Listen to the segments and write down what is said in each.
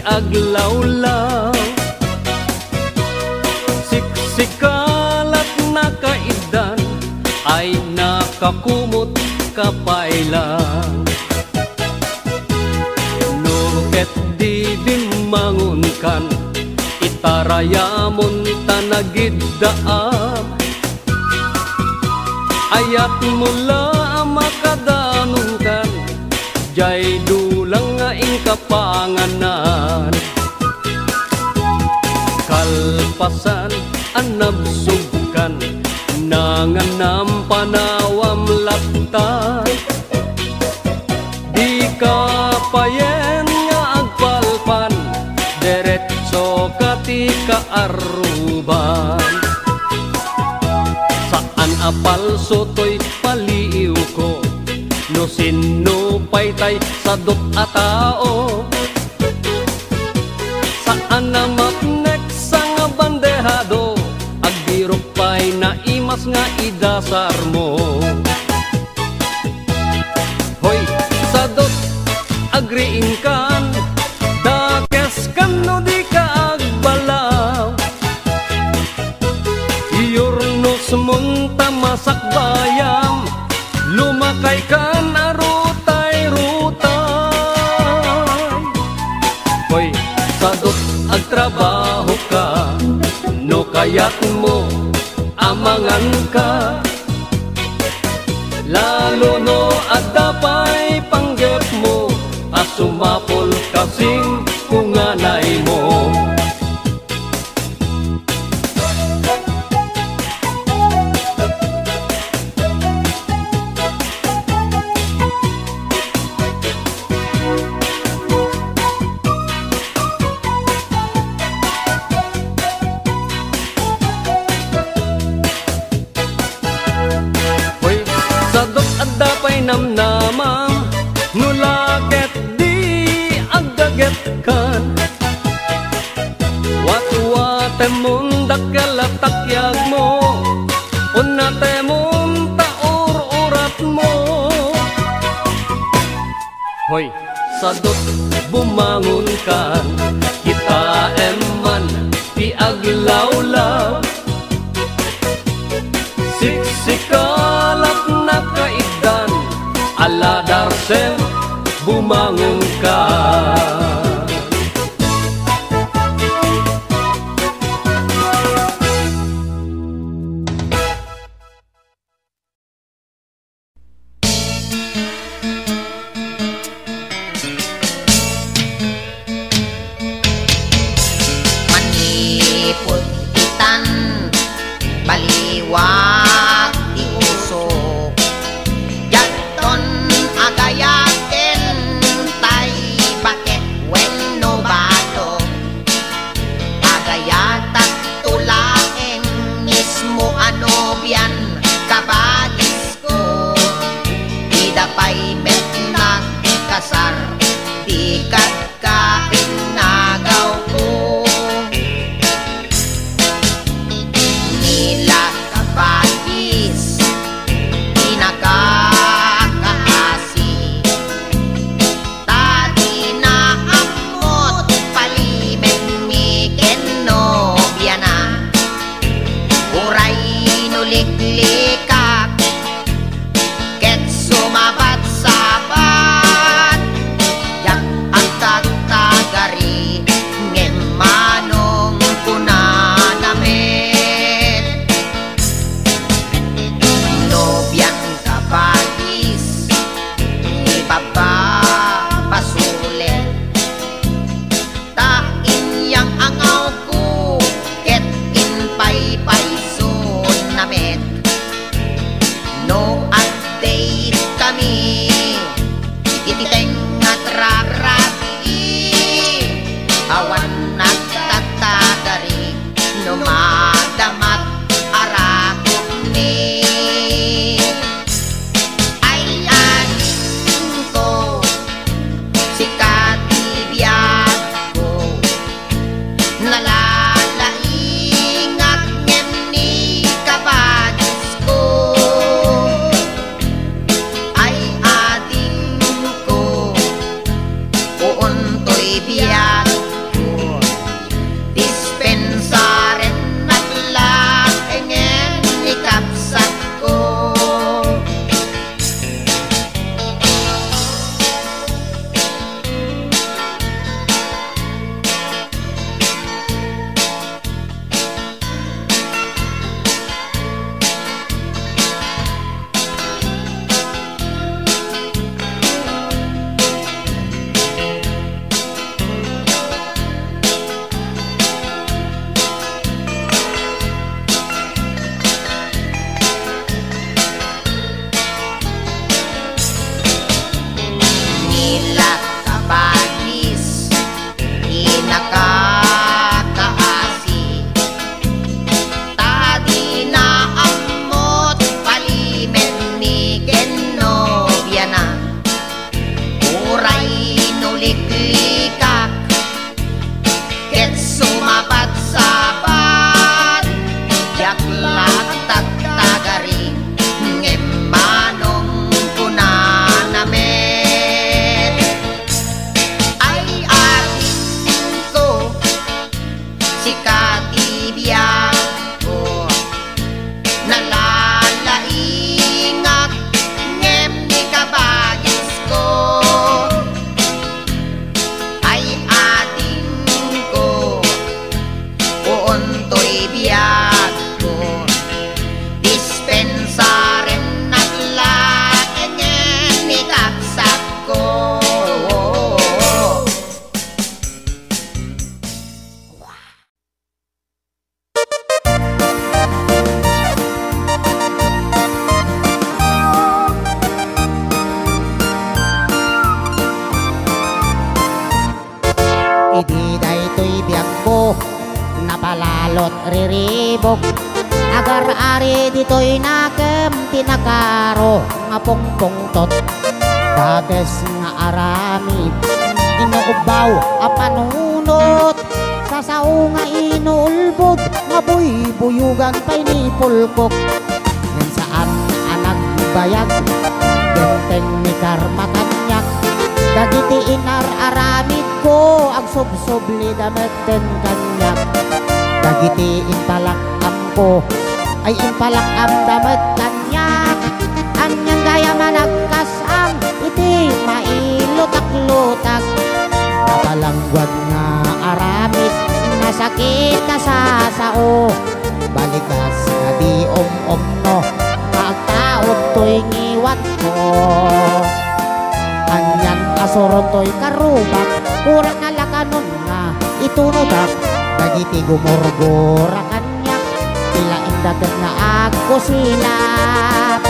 aglawlaw. Siksikalat na kaidan ay nakakumot kapailang. No ket di bimangon kan itarayamon tanagiddaam. Ayat mula makadanong kan jay dulang nga inkapanganan. Kalpasan anabsugkan nanganam panawam laptan. Di kapayen nga agpalpan deretso kati kaaruban. Saan apal sotoy paliiw ko no sino paytay sadot a tao. Saan na mapnek sang bandehado agdirok pay na imas nga idasar mo. Hoy sadot agriin kan dakes kan no di ka agbalaw. Iyorno semunta masak bayam lumakay kan arutay-rutay. Hoy sadot agtrabaho ka no kayat mo amangan ka. Lalo no adapay panggep mo asumapol kasing kunganay mo. Namnamang nulaket di agdaget kan. Wat-wate mundak kalatakyag mo unate mong taur-urat mo. Hoy sadot bumangon kan kita eman ti aglawlaw. Siksikalat na kaidan ala darsem bumangon ka. Manipod itan baliwag di usok jadton agayaken tay ikak ket sumapat sapat yaklak tagtagari ngemanong kunanamet ay ating ko si katibiyang ko nalalaingak ngem ni kabayas ko ay ating ko uuntoy biyag ko dispensaren naglaeng ngem ni kaksak ko. Idi daytoy biyag ko napalalot riribok agar ari ditoy nakem tinakaro nga pungpungtot dages nga aramid inuubaw a panunot sasao nga inuulbod nga buy-buyugan pay ni pulkok yan saan anag bayag genteng ni karma kanyak dagiti inar aramid ko ang subsubli dameten kanyak dagiti impalakam ko ay impalakam damet kanyak anyang gaya managkasang iti mailutak-lutak napalangguad nga aramid nasakit na sasao balikas nga di om-omno magtaod to'y ngiwat ko anyan asoron to'y karubak kurang nalakanon nga itunodak dagiti gumurgura kanyak tila indaket nga agko silap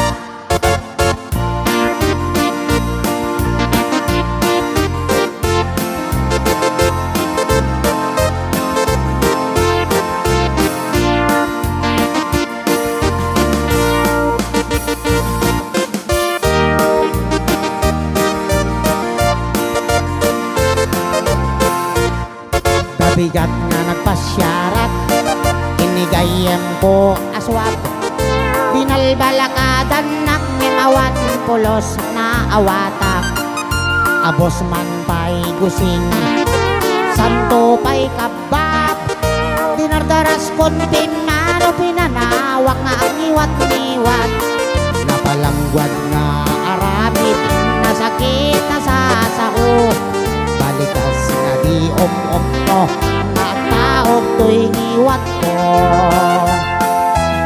bigat nga nagpasyarat inigayem ko aswab binalbalakadan nak ngimawan pulos na awatak abos man pay gusing santo pay kabab dinardaras kon pinano pinanawak nga angiwat-niwat napalangguad nga aramid nasakit na sasao balikas nga di om-omno nga taog to'y ngiwat ko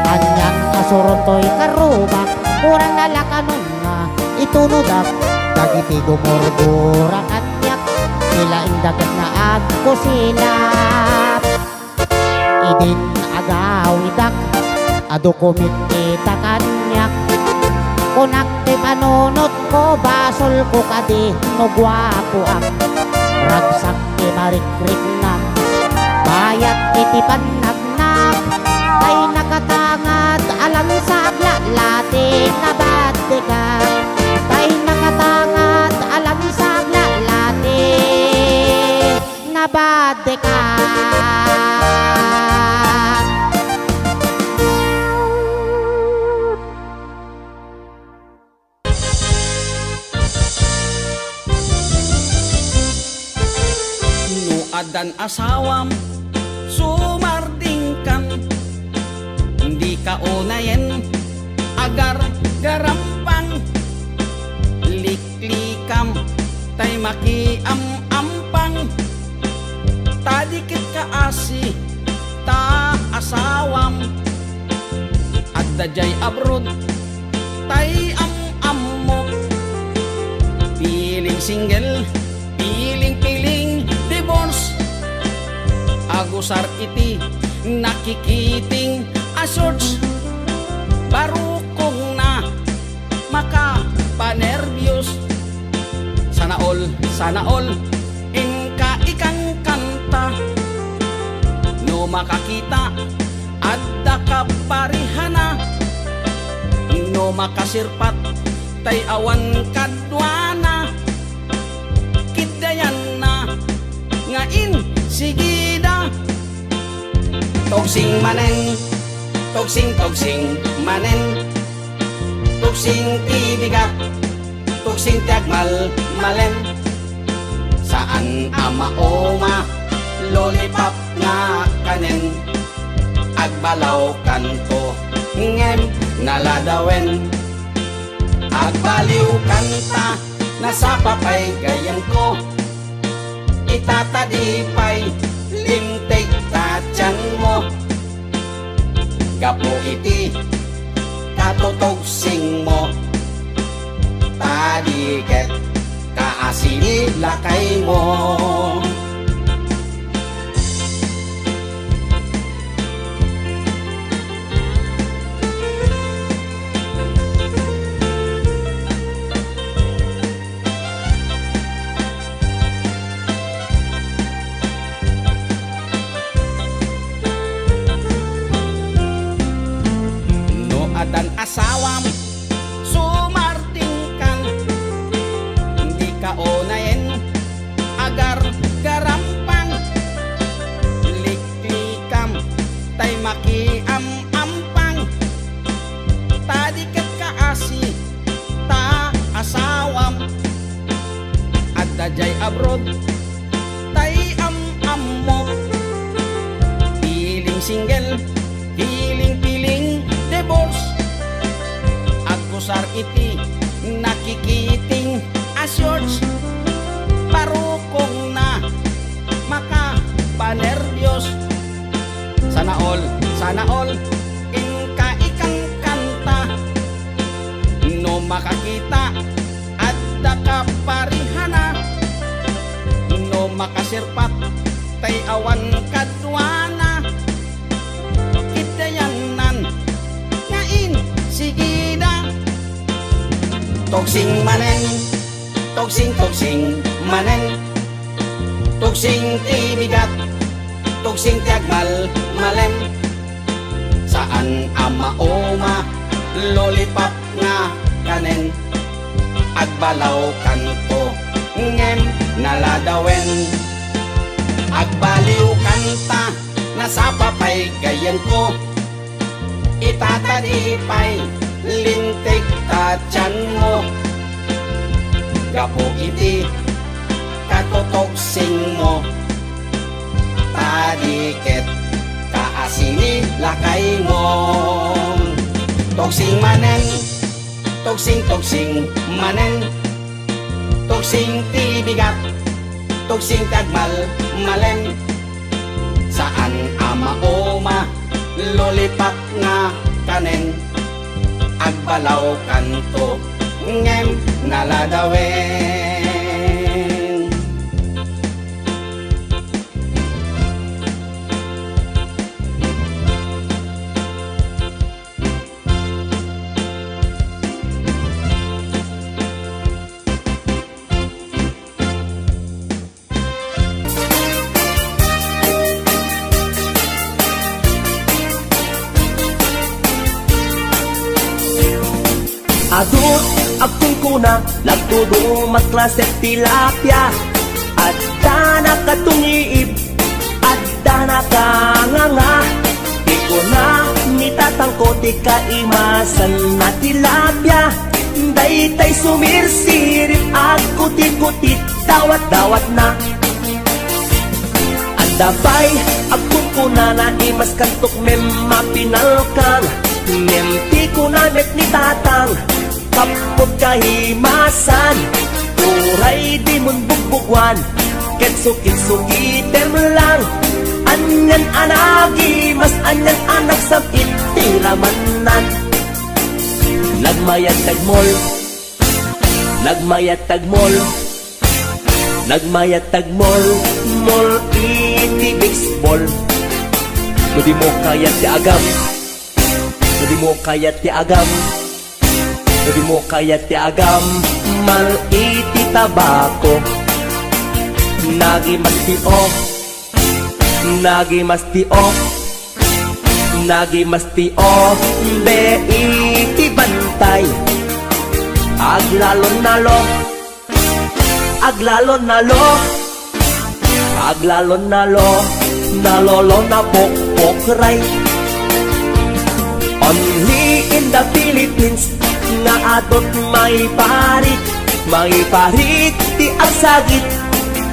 anyang asuron to'y karubak kurang nalakanon nga itunodak dagiti gumurgura kanyak sila indagat nga agko silap idin agawidak adukumit kita kanyak kunak ti panunot ko basol ko kadi no gwapo ang ragsak ti marikrik na bayat iti panagnak ay nakatangad alam sa aglalating nabate ka ay nakatangad alam sa aglalating nabate ka. Adan asawam sumardingkan hindi ka unayen agar garampang liklikam tay makiam-ampang tadikit ka asi ta asawam at dajay abroad tay am-ammo piling single piling-piling divorce agusar iti nakikiting asorts barukong na makapanervyos sana all inka ikang kanta no makakita adda ka parihana no makasirpat tay awan kadwana kidayan na sigida. Tugsing manen, tugsing manen, tugsing tibigat, tugsing tiagmal malen. Saan amaoma, lollipop nga kanen, agbalaw kanto, ngem naladawen. Agbaliw kanta, nasa papay gayan ko, itatadipay, limtig tatyan mo. Gapo iti, katutugsing mo, tadiket, kaasili lakay mo. Dan asawam sumarting kan, hindi ka onayen agar garampang, liklikam tay makiam-ampang, tadiket kaasi ta asawam, at dajay abroad tay am-am mo, piling single, piling divorce. Kusar iti nakikiting asyors, parukong na makapanerbyos. Sana all inka ikang kanta, no makakita at dakaparihana, no makasirpat tay awan kadwana, kitayanan ngain sigida. Tugsing manen, tugsing manen, tugsing tibigat, tugsing tiagmal malen. Saan amaoma, lollipop nga kanen, agbalaw kanto, ngem naladawen. Agbaliw kanta, nasa papay gayan ko, itatadipay, lintig tatyan mo. Gapo iti, katutugsing mo, tadiket, kaasili lakay mo. Tugsing manen, tugsing manen, tugsing tibigat, tugsing tagmal malen. Saan amaoma, lollipop nga kanen, agbalaw kanto, ngem naladawen. Adut akong kuna, nagtudo magklaset tilapia. Adda na katungiib, adda na kanganga. Di ko na nitatangko, di kaimasan na tilapia. Daytay sumirsirip, agkutit-kutit, dawat-dawat na. Adabay akong kuna na imas kantok mem mapinalkang. Nemti ko na met ni tatang, kapot kahimasan, uray di mun bugbugwan, kitsukit-sukitem lang. Anyan anagi, mas anyan anak sa itiramanan. Nagmayat tagmol, nagmayat tagmol, nagmayat tagmol, mol iti baseball. Mudi mo kayat ti agam, mudi mo kayat ti agam, mudi mo kayat ti agam, mal iti tabako. Nagi mastio, nagi mastio, nagi mastio, be iti bantay. Aglalon nalo, aglalon nalo, aglalon nalolo na pokpokray. Only in the Philippines nga atot may parit ti agsagit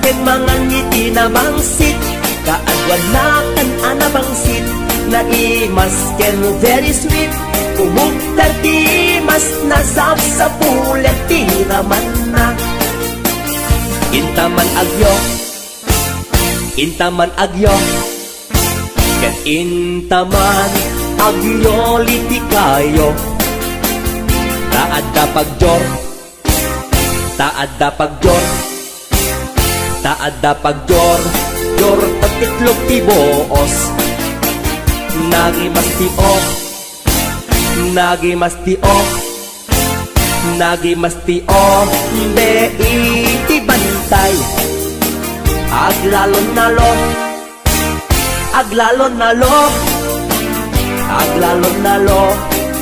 ken mga ngiti na mangsit kaadwan na kan anabangsit na imas ken very sweet umugtar ti mas nasab sa pulet ti raman na intaman agyo ken intaman agyo liti kayo taadda pagjor jor patitlog ti boos nagimastio de iti bantay aglalon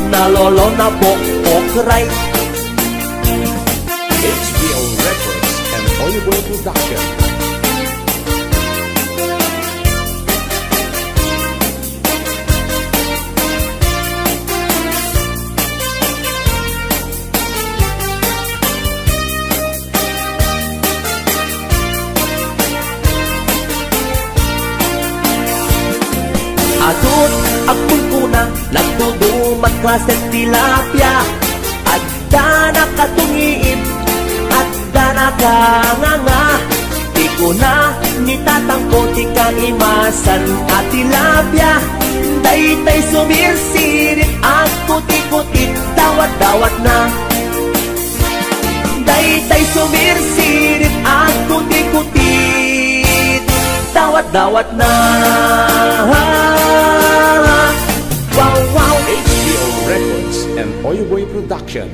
nalolo na pokpokray. HBO Records and Oliver Production. Atut akong kuna nagdudumat klaset tilapia adda nakatungiib adda nakanganga di ko na nitatangko ti kaimasan at tilapia daytay sumirsirit at kutik-kutik dawat-dawat na daytay sumirsirit at kutik-kutik dawat-dawat na. Wow. HBO Records and Oyoboy Production.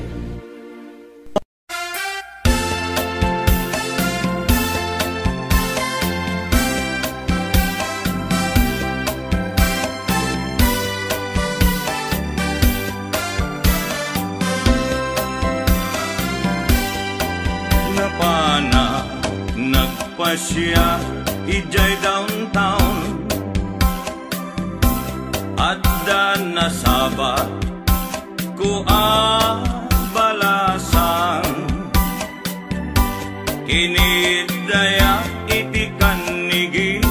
Napana nagpasya ijay downtown adda nasaba ku balasan kinidaya iti kanigi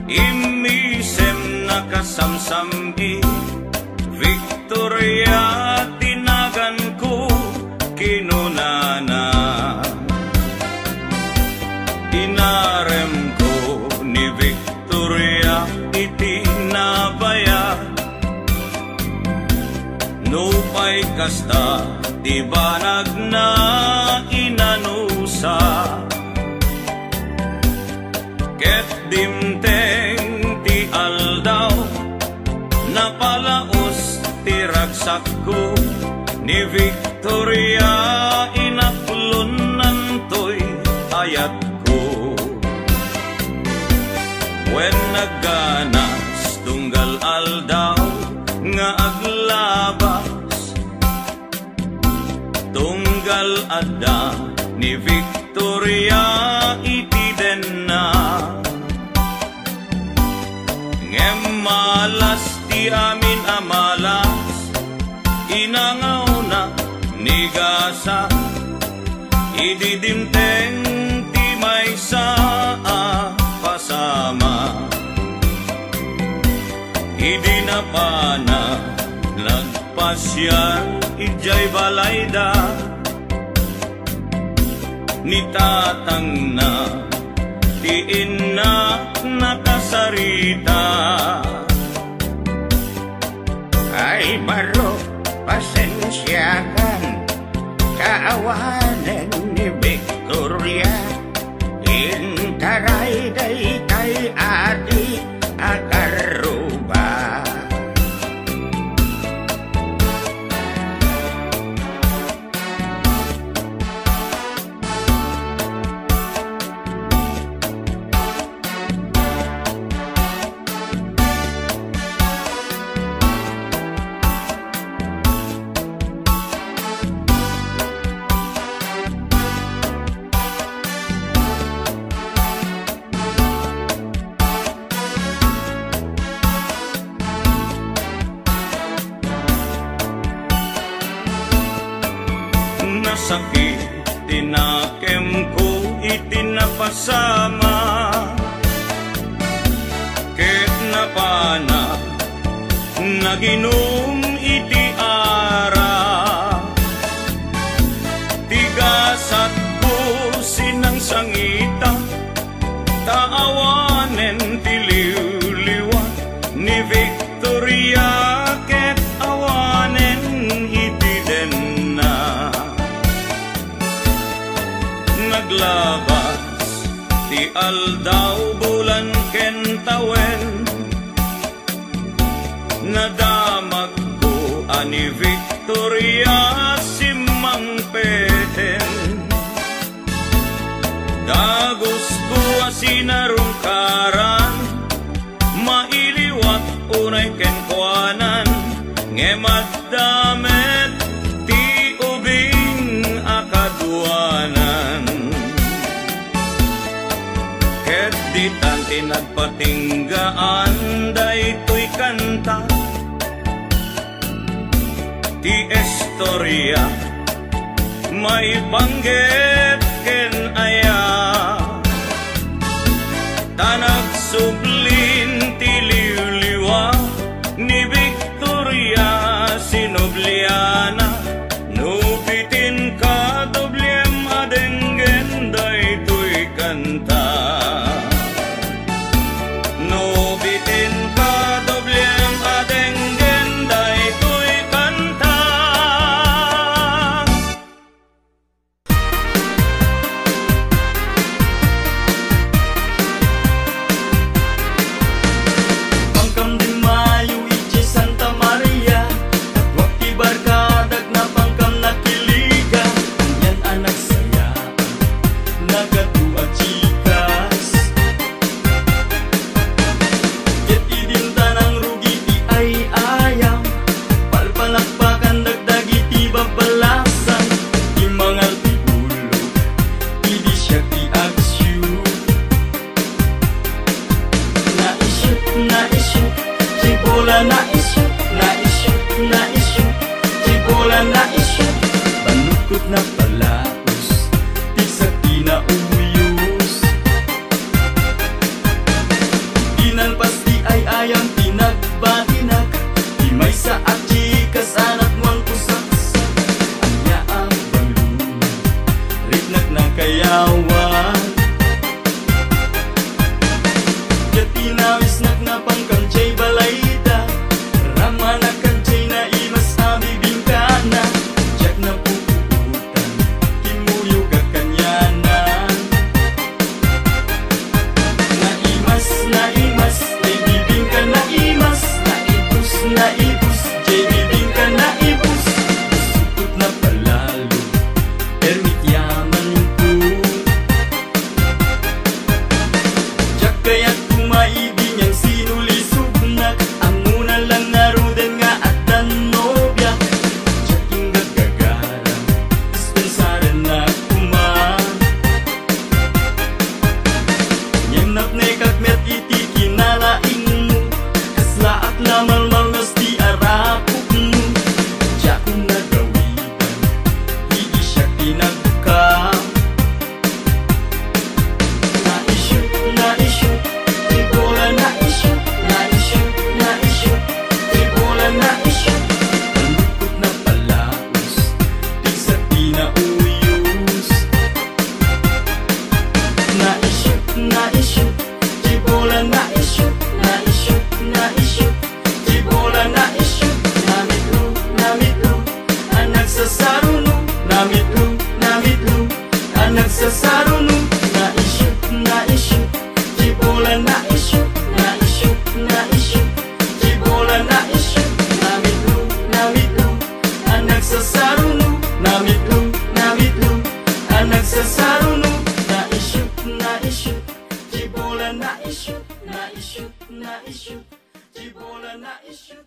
imisem nakasamsami Victoria tinagan ko kinunana inarem ko ni Victoria iti nabaya nupay kasta di banag na inanusa ket dimteng ti aldaw napalaos ti ragsak ko ni Victoria inaplon nantoy ayat ko when nagganas tunggal aldaw nga aglabas tunggal adda ni Victoria iti denna ngem malas ti amin amalas inangaw na ni gasa ididimteng ti may saa pasama idinapana nagpasyal ijay balayda nitatang na tiin na nakasarita ay baro pasensyakan kaawanan ni Victoria intaray day kay ati akaruba pana naginom iti ara tigasat busin ng sangita taawanen ti liwliwan ni Victoria ket awanen iti denna naglabas ti aldaw bulan ken tawen nadamag ko ani Victoria simang peten dagos ko asinarungkaran mailiwat unay ken kuanan ngemad damet ti ubing akaduanan ket ditan tinagpatinggaan daytoy kanta ti istorya may banggit ken aya tanag sublin ti liwliwa ni Victoria Sinobliana nupitin ka doblem adenggen daytoy kanta nupitin ka doblem adenggen daytoy kanta. Pangkam din mayo iti Santa Maria wag ti barkadag na pangkam nakiliga yan anak saya nagatuwa chikas ket idin tanang rugi ti ay ayam palpalakpakan dagdagi ti babalasan ti mangal ti ulo idi siya ti agsyu na-isyu cibola na-isyu cibola na-isyu panukot na palaos ti sakti na umuyos inan pasti ay ayam tinagbatinag di may sa achikas anak muang kusaksak anya ang balunag ritnak na kayawan tinawis na pangkam chay balayda rama na kanchay na imas abibingkana jak na puputan kimuyo kakanyanan na imas jay bibingka na imas na ibus jay bibingka na ibus sukot na palalo ermit yaman ko jak kaya't kumaibig niyang sinulisubnak ang muna lang narudan nga at danobya tsaking gagagaram dispensaran na kuman nyanap na ikakmet iti kinalaing mo kasla at lamalmal nas di arapok mo tsakong nagawitan hindi siya tinagkam na-isyu cibola na-isyu cibola na-isyu panukot na palaos ti sakti na uyos na-isyu cibola na-isyu cibola na-isyu namitlo ang nagsasaruno namitlo ang nagsasaruno na-isyu cibola na-isyu cibola na-isyu namitlo ang nagsasaruno namitlo ang nagsasaruno na-isyu cibola na-isyu cibola na-isyu.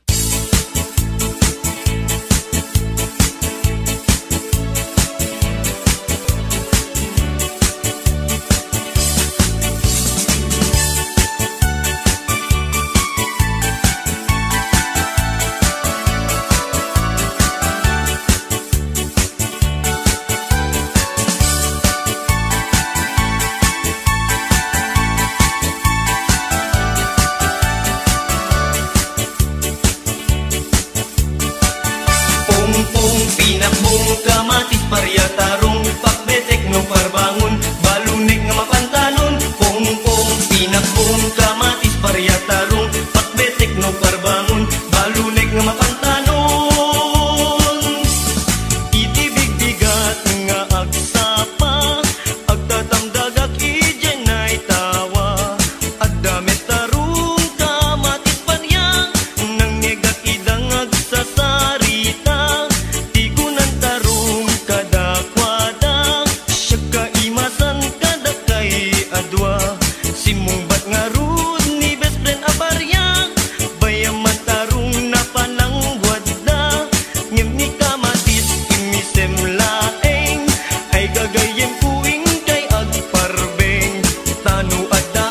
nga rud ni best friend aparya bayam matarong na panang wadda ngem ni kamatis imisem laeng ay gagayem kuing kay agparbeng tanu adda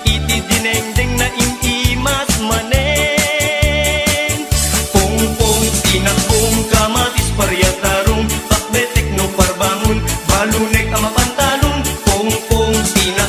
iti dinengdeng na imimas maneng pong tinakong kamatis parya tarong takbetek no parbangon balunek ama pantalon pong tina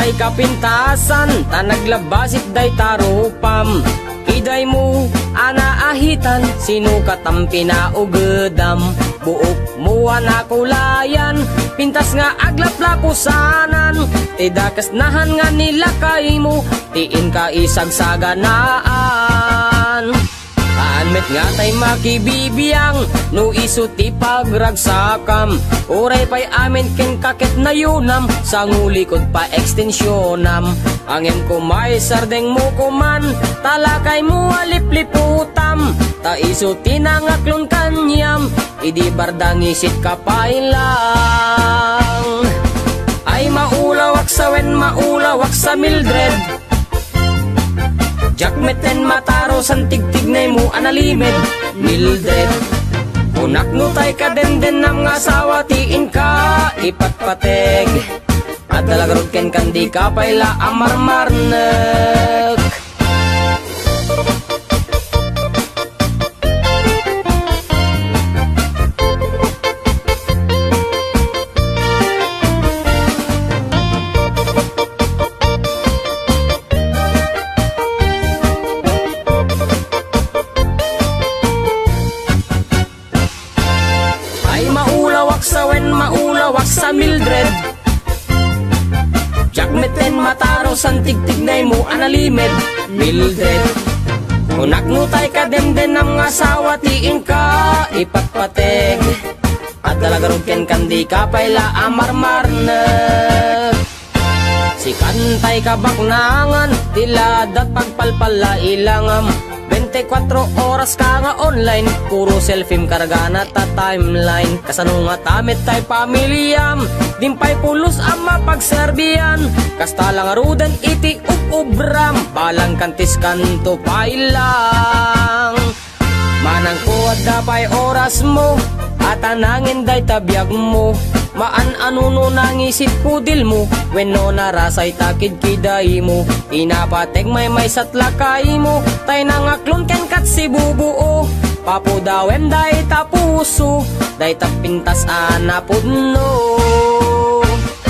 tay kapintasan, tanaglabasit day tarupam. Iday mo anaahitan, sinukat ang pinaugedam. Buok mo anakulayan, pintas nga aglaplapusanan. Tidakas nahan nga nilakay mo, tiin ka isagsaganaan. Kaanmet nga tay makibibiyang, no isuti pagragsakam. Uray pa'y amin ken kakit na yunam, sa ngulikod pa ekstensyonam. Angem ko may sardeng mo kuman, talakay mo alipliputam. Ta isuti na ngaklon kanyam, idi bardang isit kapailang. Ay maulawak sa wen, maulawak sa Mildred. Jakmeten mataro san tigtignay mo analimed Mildred. Unak no tay ka den nam nga asawa tiin ka ipatpateg. At dalagarod ken kandi ka payla amarmarnek. Maulawak sa Mildred. Jakmeten mataro san tigtignay mo analimed Mildred. Unak no tay ka den nam nga asawa tiin ka ipatpateg. At dalagarod ken kandi ka payla amarmarnek. Si kantay ka baknangan, tiladat pagpalpala ilangam. 24 oras ka nga online, puro selfie karga na ta timeline. Kasano nga tamit tay pamilyam, dimpay pulos ang mapagserbiyan. Kasta lang rudan iti ubram, balang kantis kanto pailang. Manang kuwad dapay oras mo, at anangin day tabiyag mo. Maan anuno nangisip kudil mo, wenno narasay takid kiday mo. Inapateg may satlakay mo, tay nangaklon ken kat si bubuo. Papudawem day tapuso, day tapintas anapudno.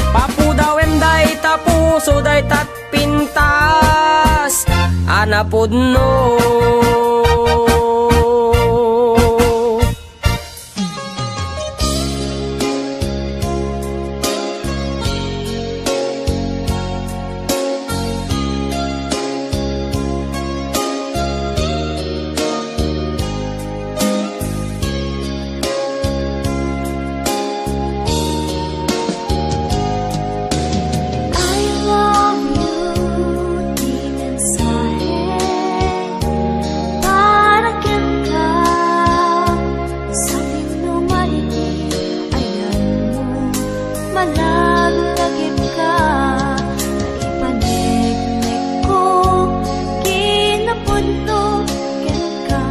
Papudawem day tapuso, day tatpintas anapudno. malaglagip ka, naipanik-nik ko, kinapunto ken ka,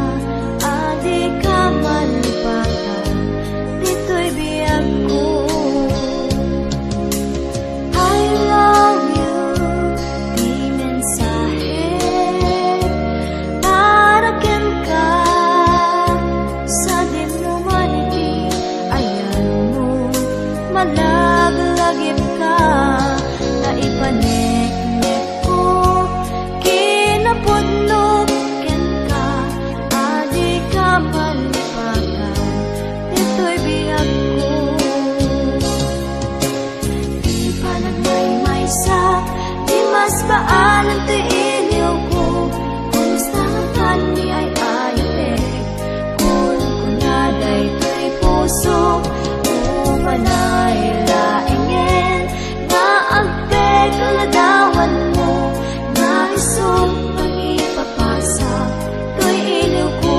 adi ka malipatan, dito'y biyag ko. I love you, di mensahe, para ken ka, sa dinumanity, ayan mo, malaglagip ka, naipanik-nik ko, kinapudnog ken ka, adi ka malipatan, dito'y biyag ko. Di pa nagmay-maysa, di mas baanan to'y iliw ko, kumusta ang tani ay ayutek, kung kunaday to'y puso, umanay laingin, na agpeg ladawan mo, na isong pangipapasa, to'y iliw ko.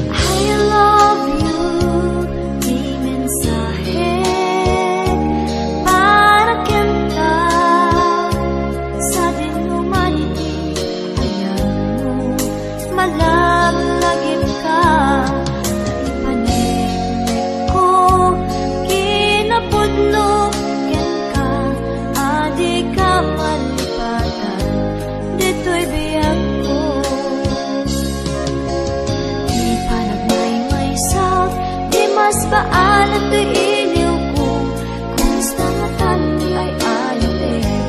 I love you, di mensahe, para ken ka, sa dinumanity, ayan mo, malaglagip ka, naipanik-nik ko, kinapudnog ken ka, adi ka malipatan, dito'y biyag ko. Di pa nagmay-maysa, di mas baanan to'y iliw ko, kumusta nga tani ay ayutek,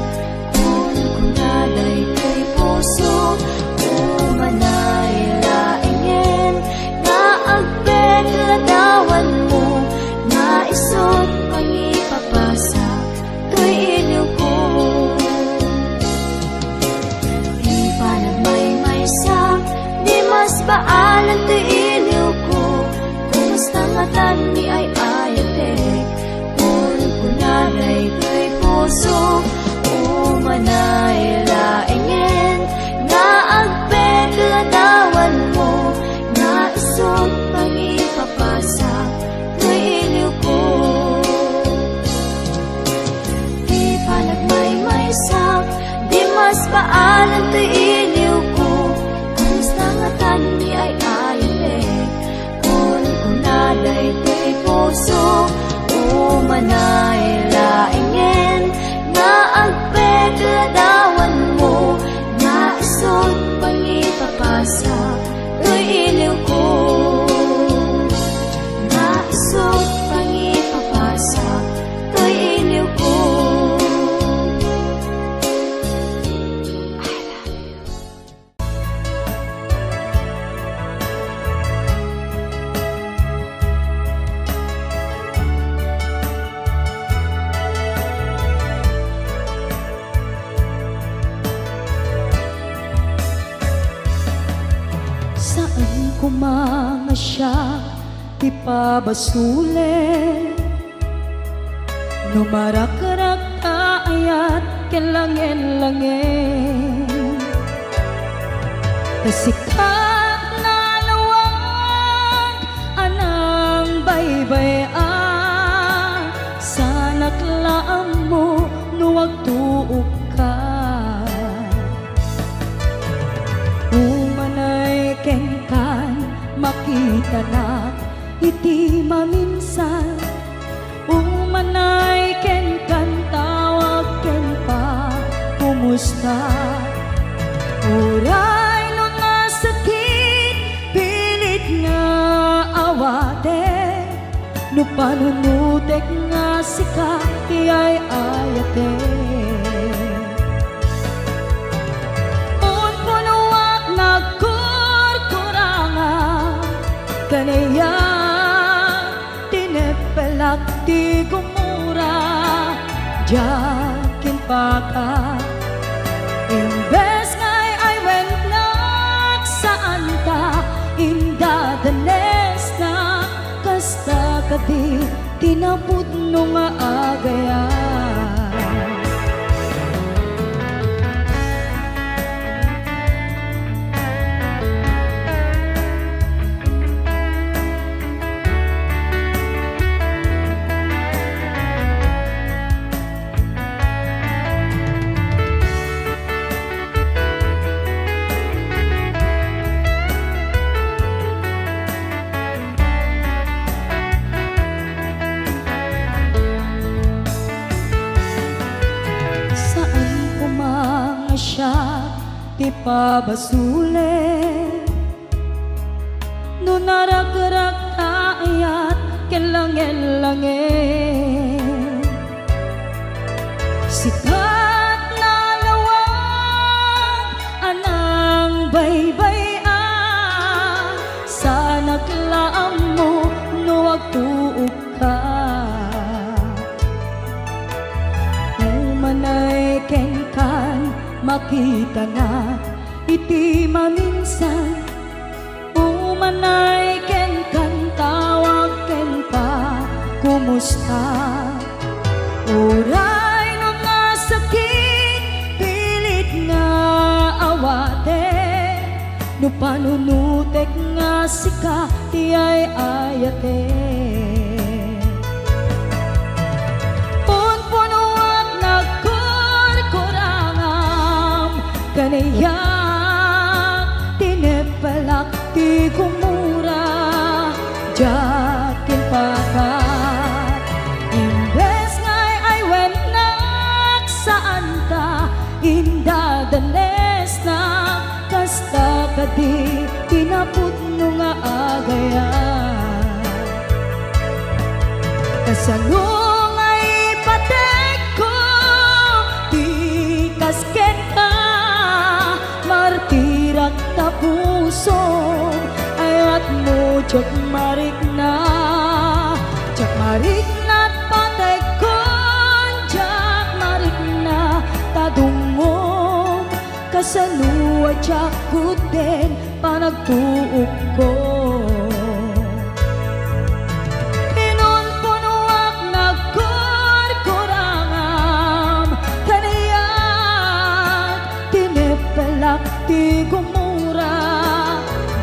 kung kunaday to'y puso, umanay laingin, na agpeg ladawan mo, na isot pangipapasa, to'y iliw ko. Di pa nagmay-maysa, di mas baanan to'y iliw ko, kumusta nga tani ay ayutek, kung kunaday to'y puso, umanay laingin, na agpeg ladawan mo, na isong pangipapasa, to'y iliw ko. Di pa nagmay-maysa, di mas baanan to'y iliw ko, kumusta nga tani ay ayutek, kung kunaday to'y puso, umanay laingin, na agpeg ladawan mo, na isot pangipapasa, to'y iliw ko. Na isot pangipapasa, to'y iliw ko. Saan kumanga siya ipabasule, numarakarag ayat kelangin-langin, kasikat na lawag anang baybayan, sanak laam mo nuwag tuog ka, umanay kenkan makita na iti maminsan, umanay kenkan tawag ken pa kumusta, uray no nasakit pilit nga awate, no panunutek nga sika iyay ayate. Kanaya tinepelak di gumura, jakin baka. Imbes nga'y ay wennak saan ta, inda danes na kasta kadi tinapod no nga agayan. Di pa basule no naragrak taayat kelangel-langel sikat na lawang anang baybay-an sa naglaam mo no agtuog ka umanay kenkan makita na iti maminsan umanay ken kan tawag ken pa kumusta uray no nga sakit pilit nga awate no panunutek nga sika ti ay ayate kanayak tinepalak ti kumura jakin pakat imbes nga'y ay wennak saan ta inda danes na kasta kadi tinapod no nga agayan kasalong ay patek ko di kasket ka martirak ta puso ayat mo jak marik na patay kon jak marik na tadungom kasaluwa jak kuden panagtuog ko pinunpunuak nagkurkurangam kanayak tinepelak ti gumura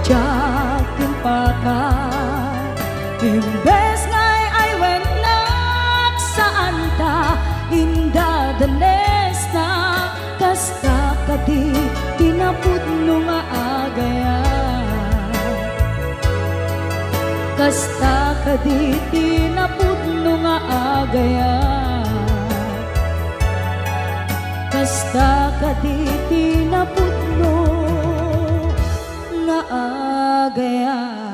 jakin pakat imbes nga'y ay wennak saan ta inda danes na kasta kadi tinapod no nga agayan kasta kadi tinapod no nga agayan kasta kadi tinapod no nga agayan.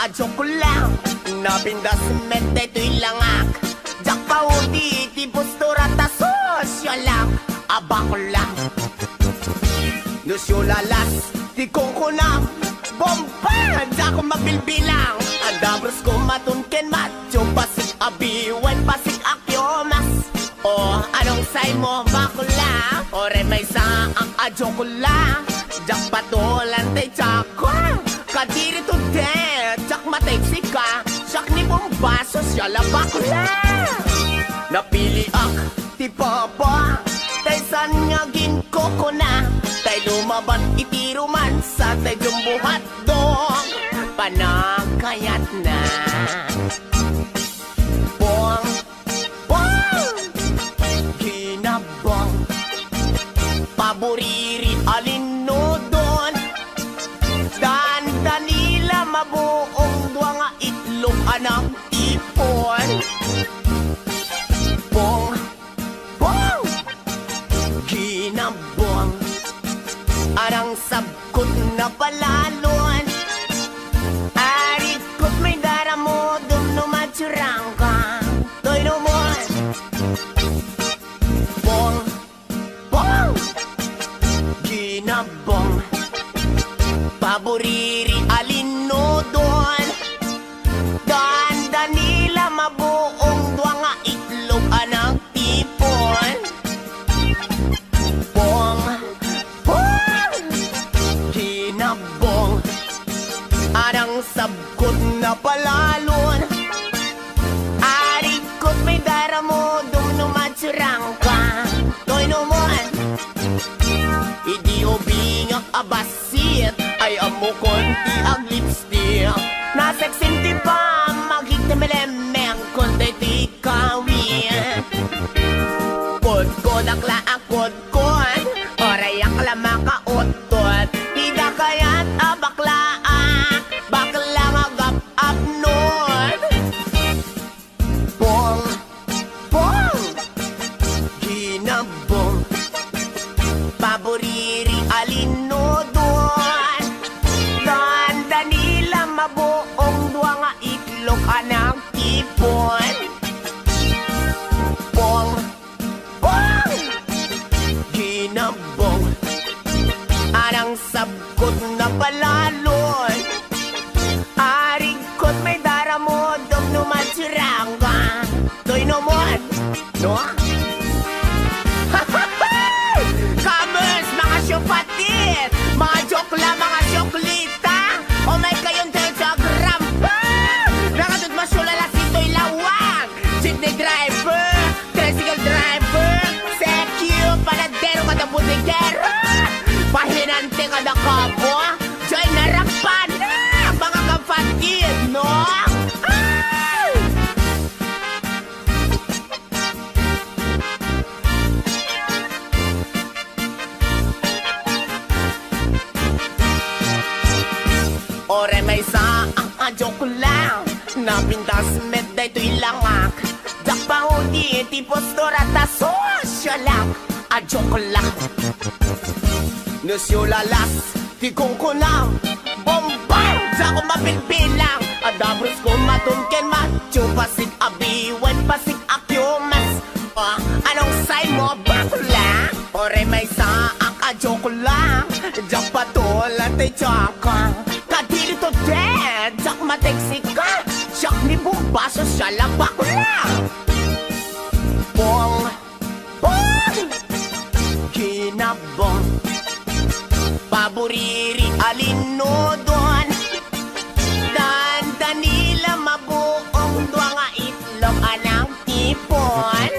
adyo ko lang. Napindas mente to'y langak. Jak pa udi, ti postura ta sosyo lang. Aba ko lang. Nusyo lalas, ti kukunam. Bomba, jak ko mabilbilang. Andabros ko matunken matyo. Pasik abiwan, pasik akyomas. O, anong say mo bakula? Ore may saang adyo ko lang. Jak patulan tay chako. Kadiri to de, jak matay sika. Jak ni bombaso siya labakula. Napili ak, ti papa. Tay san nga ginkoko na. Tay lumaban itiruman sa tay jumbuhat dong. Panakayat na. Bong, bong, ginabang. Paboriri alinodon. Dandanila mabuong dua nga itlog anang ipon. Bong, bong, ginabang. Arang sabkot na palalon. Arikot may daramo dum numatsurang ka. To'y numon. Bong, bong, ginabang. Paboriri alinodon. Dandanila mabuong dua nga itlog anang tipon. Bong, bong, ginabong. Arang sabkot na palalon. Arikot may daramo dum numatsurang ka. To'y numon. Idi obingak abasit. Ay amo konti ang lipstick. Nasexin ti pa magigtimelemeng konti ti kawin. Kod-kod akla ang kod-kod. Oray akla makautot. Tida kaya't abaklaan. Bakla magap-up nun. Bong, bong, ginabong. Paboriri alinodon. Dandanila mabuong dua nga itlog anang tipon. Bong, bong, ginabong. Arang sabkot na palalon. Arigkot may daramo dum numatsurang ka. To'y numon. No? Kamers, mga syupatit. Mga jokla, mga syoklita. O may kayon tayo sa grampa. Nakatut masyulala sito'y lawag. Jeepney driver, tricycle driver. Sekyo, paladero kada budigero. Pahinante kada kabo. Joy narapan na mga kapatid, no? Ay! Ore may saang adyo ko lang. Napintas medday to'y langak. Jak pa hudi ti postura ta sosyo lang. Adyo ko lang. Nusyo lalas ti kukunam. Bombay, jak ko mabilbilang. Adabros ko matunken matyo. Pasig abiwan, pasig akyomas. Anong say mo bakula? Ore may saang adyo ko lang. Jak patulan tay tsaka. Kadiri to dead, jak mateksika. Jak ni bumbaso siya lang bakula. Bong, bong, ginabong. Paboriri alinodon. Dandanila mabuong dua nga itlog anang tipon.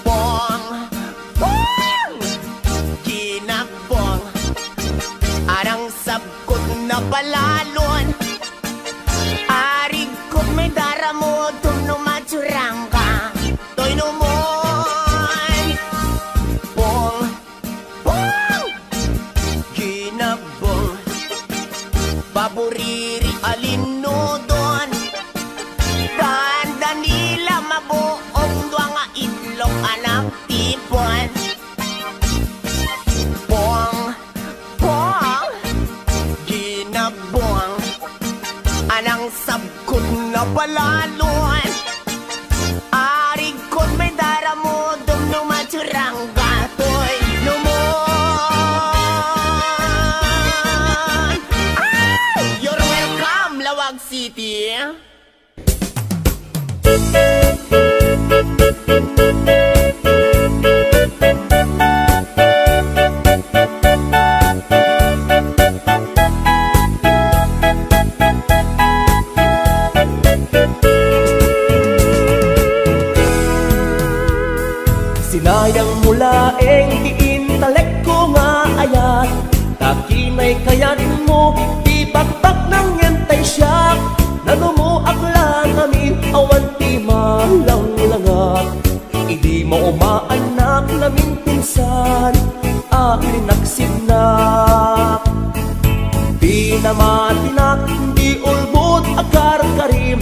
Bong, bong, ginabong. Arang sabkot na palalon. Arigkot may daramo dum numatsurang ka. To'y numon. Bong, bong, ginabong. Paboriri alinodon. Dandanila mabuong dua nga itlog anang tipon. Bong, bong, ginabong. palalon. Arig kon may dara mo dum numaturang gatoy lumon. You're welcome, Lawag City. Sinayang mulaeng diintalek ko nga ayat, takinay kayat mo, di bakbak ng yentay siya. Nanumuak lang amin, awan ti malang langat. Idi mo umaanak namin pinsan, alinaksidnak. Di namatinak, di ulbot agar karim,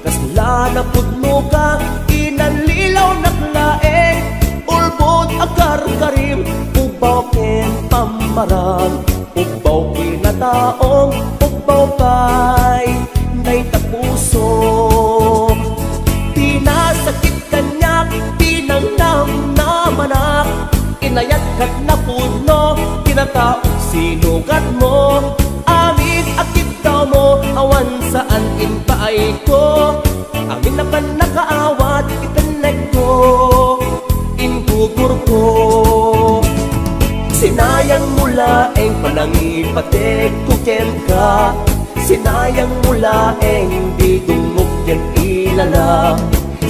kasla na pudno ka, inanlilaw naklaeng. Ulbot agar karim, ubaw ken pamaran, ubaw kinataong, ubaw pay, ngay tapuso. Tinasakit kanyak, tinangnam na manak, inayat kat na puno, kinataong sinugat mo. Amin akit daw mo, awan saan inpaay ko, amin na pan nakaawat, itanek ko. Ingugur ko, sinayang mulaeng panangipatek ko ken ka, sinayang mulaeng di dumog ken ilala,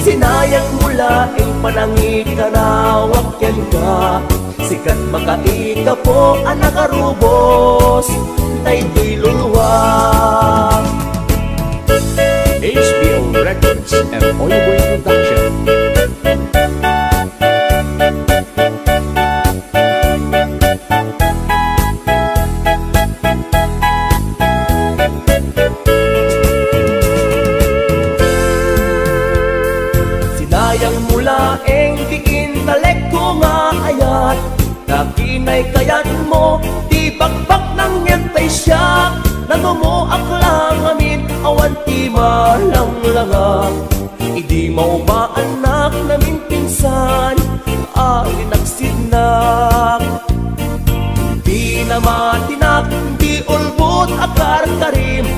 sinayang mulaeng panangikanawak ken ka, sikat makaika po ang nakarubos, daytoy luluwa. HBO Records and Oyboy Production. Takinay kayat mo, di bakbak ng yentay siya. Nanumuak lang amin, awan ti malang langang. Idi maumaanak namin pinsan, alinaksidnak. Di namatinak, di ulbot akar karim,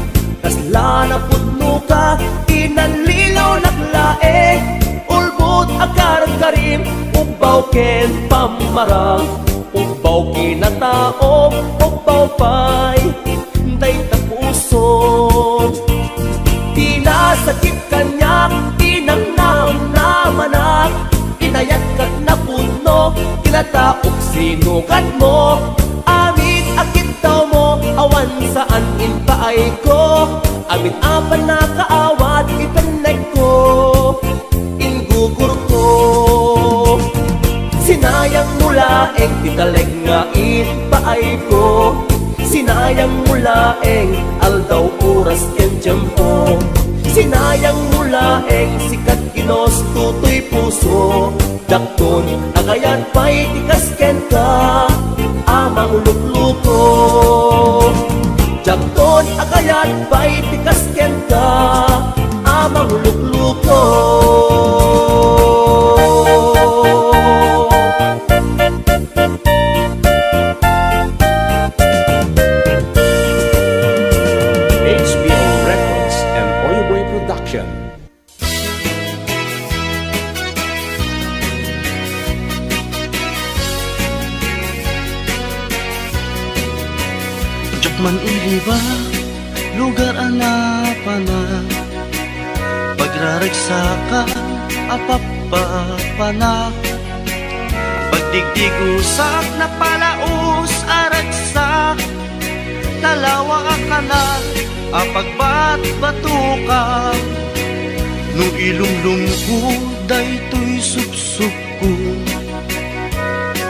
kasla na pudno ka, inanlilaw naklaeng. Ulbot akar karim, ubaw ken pamarang, ubaw kinataom, ubaw pay, day tapuso. Tinasakit kanyak, tinangnam na manak, inayat kat na puno, kinataok sinugat mo. Amin akit daw mo, awan saan inpaay ko, amin apan na kaawat, itanek ko. Ingugur ko, sinayang mulaeng titaleg nga ipaay ko, sinayang mulaeng aldaw oras ken tiyempo, sinayang mulaeng sikat ginos tutoy puso, dakton agayan pa'y tikas ken ka, amang lukluko. Dakton agayan pa'y tikas ken ka, amang lukluko. Man uliba, lugar anapana, pagraragsakan, apapapana, pagdigdigusak na palaos aragsak, talawa kanal, apagbat-batuka, no ilumlum ko, daytoy suksuk ko,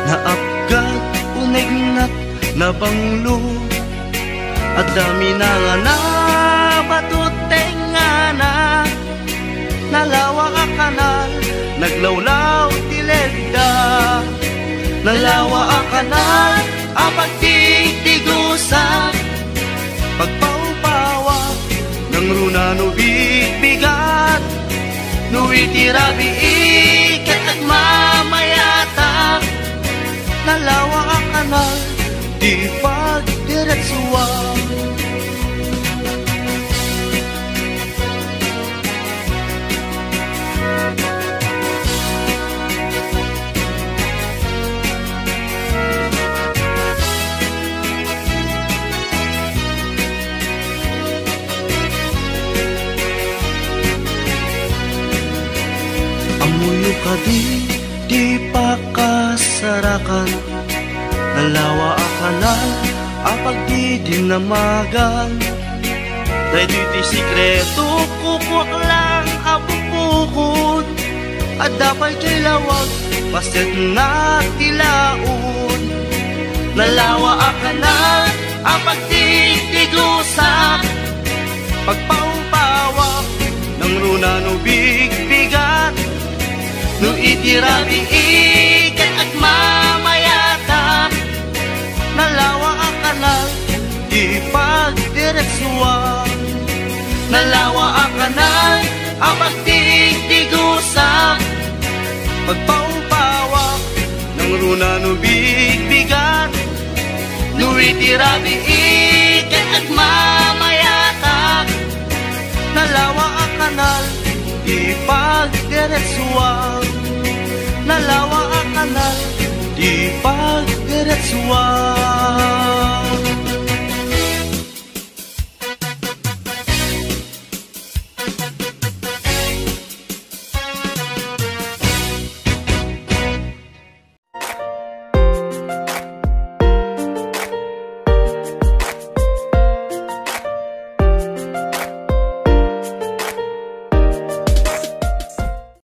naapgat, unegnat, nabanglo, at dami na nga na batuteng nga na, nalawa ka kanal, naglawlaw tilegda, nalawa ka kanal, apagtigtigusa, pagpaupawa ng runano bigbigan. Nuitirabi ikat at mamayata, nalawa ang kanal, di pagdiretsuan. Amuyo ka di pa kasarakan, nalawa a kanal, apag di dinamagan. Dahil di sikreto, kukwak lang abupukod, at dapat kay lawag, basta't na tilaon. Nalawa a kanal, apag di tigusak, pagpaumpawak, ng runa no bigbigat. No itirabi ikat at mamayata, nalawa ang kanal, di pagdiretsuan. Nalawa ang kanal, ang pagtigtigusak, pagpaumpawak, ng runa no bigbigat. No itirabi ikat at mamayata, nalawa ang kanal, di pagdiretsuan. Nalawa ang kanal, di pagdiretsuan.